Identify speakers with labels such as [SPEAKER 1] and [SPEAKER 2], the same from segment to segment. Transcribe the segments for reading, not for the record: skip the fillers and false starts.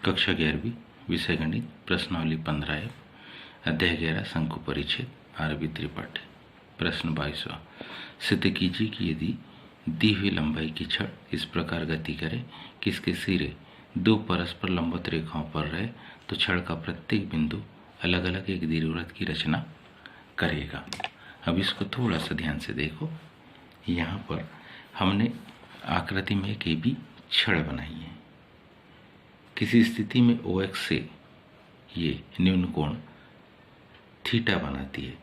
[SPEAKER 1] कक्षा 11वीं विषय गणित प्रश्नावली 15 अध्याय 11 शंकु परिच्छेद आरबी त्रिपाठी। प्रश्न 22वां। सिद्ध कीजिए कि यदि दी हुई लंबाई की छड़ इस प्रकार गति करे कि इसके सिरे दो परस्पर लंबवत रेखाओं पर रहे तो छड़ का प्रत्येक बिंदु अलग अलग एक दीर्घवृत्त की रचना करेगा। अब इसको थोड़ा सा ध्यान से देखो। यहाँ पर हमने आकृति में एक AB छड़ बनाई है। किसी स्थिति में OX से ये न्यून कोण थीटा बनाती है।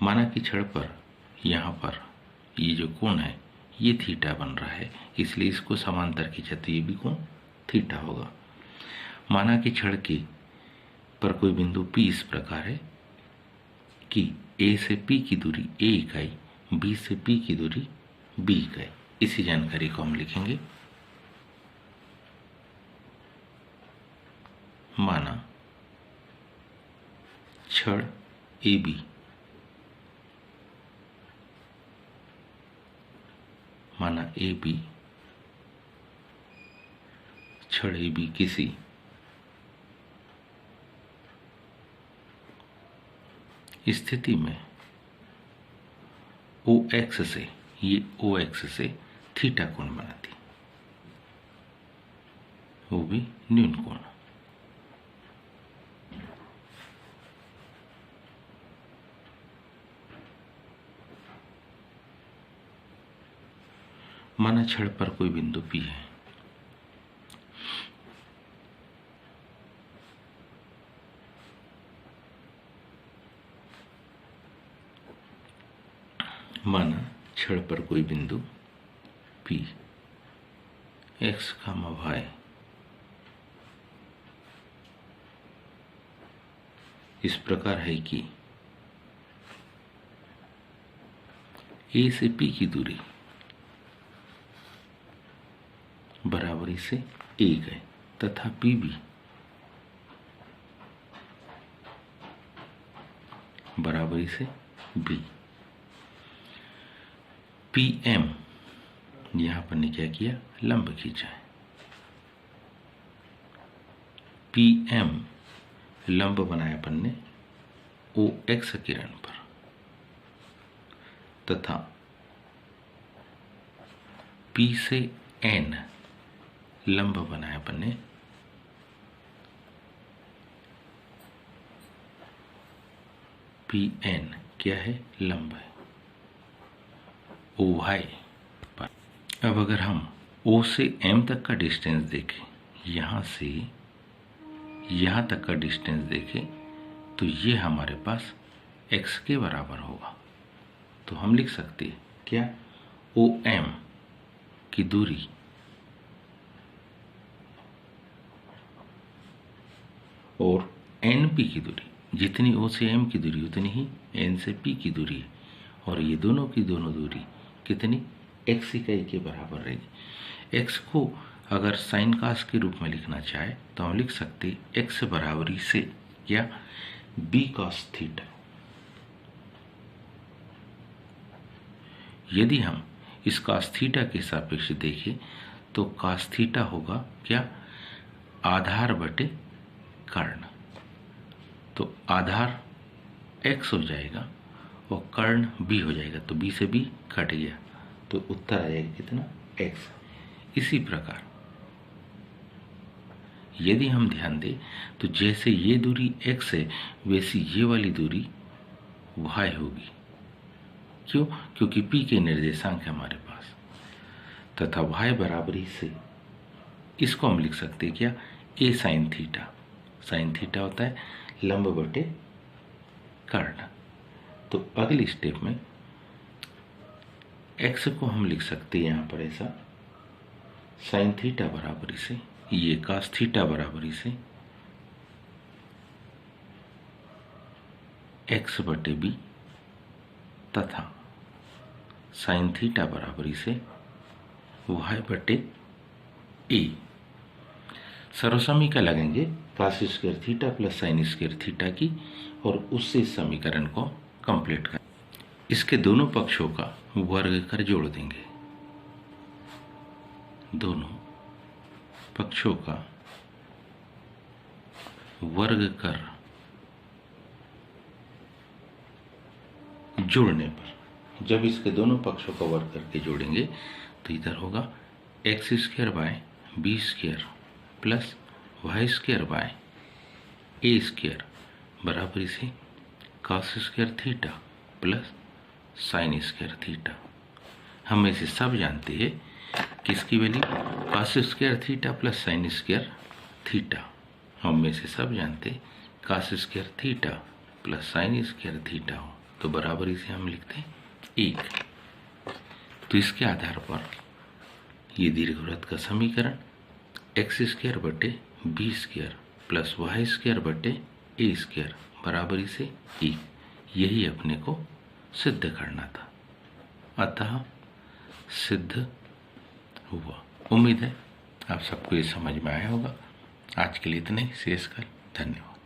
[SPEAKER 1] माना कि छड़ पर यहाँ पर ये जो कोण है ये थीटा बन रहा है, इसलिए इसको समांतर खींचा तो ये भी कोण थीटा होगा। माना कि छड़ के पर कोई बिंदु P इस प्रकार है कि A से P की दूरी A इकाई, B से P की दूरी B इकाई। इसी जानकारी को हम लिखेंगे। माना छड़ AB छड़ AB किसी स्थिति में OX से थीटा कोण बनाती, वो भी न्यून कोण। माना छड़ पर कोई बिंदु P है। माना छड़ पर कोई बिंदु P X, Y इस प्रकार है कि A से P की दूरी बराबरी से A है तथा P भी बराबरी से B। PM यहां पर ने क्या किया, लंब खींचा है। PM लंब बनाया अपन ने OX किरण पर तथा P से N लंब बनाया अपन ने PN क्या है, लंब है OY पर। अब अगर हम O से M तक का डिस्टेंस देखें, यहां से यहां तक का डिस्टेंस देखें तो ये हमारे पास X के बराबर होगा। तो हम लिख सकते हैं क्या, OM की दूरी और NP की दूरी, जितनी O से M की दूरी उतनी ही N से P की दूरी है, और ये दोनों की दोनों दूरी कितनी, X इकाई के बराबर रहेगी। X को अगर साइन कास के रूप में लिखना चाहे तो हम लिख सकते X बराबरी से क्या, B cos थीटा। यदि हम इस cos थीटा के सापेक्ष देखें तो cos थीटा होगा क्या, आधार बटे कर्ण। तो आधार X हो जाएगा और कर्ण B हो जाएगा, तो B से B कट गया तो उत्तर आ जाएगा कितना, X। इसी प्रकार यदि हम ध्यान दें तो जैसे ये दूरी X है वैसी ये वाली दूरी Y होगी। क्यों, क्योंकि P के निर्देशांक है हमारे पास, तथा Y बराबरी से इसको हम लिख सकते हैं क्या, A sine theta. Sine theta होता है लंब बटे कर्ण। तो अगली स्टेप में X को हम लिख सकते हैं यहां पर ऐसा, साइन थीटा बराबरी से ये कास थीटा बराबरी से X बटे B तथा साइन थीटा बराबरी से Y बटे A। सर्वसमीकरण लगेंगे cos square theta plus sine square theta की, और उससे इस समीकरण को कंप्लीट कर इसके दोनों पक्षों का वर्ग कर जोड़ देंगे। दोनों पक्षों का वर्ग कर जोड़ने पर, जब इसके दोनों पक्षों का वर्ग करके जोड़ेंगे तो इधर होगा x square by b square plus y square by a square बराबर इसे cos square theta plus sine square theta. हम इसे सब जानते हैं किसकी value, cos square theta plus sine square theta. हम में से सब जानते cos square theta plus sine square theta हो तो बराबर इसे हम लिखते हैं 1। तो इसके आधार पर ये दीर्घवृत्त का समीकरण एक्स स्क्वायर बटे b square plus y square बटे ए स्क्वायर बराबर इसे 1, यही अपने को सिद्ध करना था, अतः सिद्ध हुआ। उम्मीद है आप सबको ये समझ में आया होगा। आज के लिए इतने, शेष कल। धन्यवाद।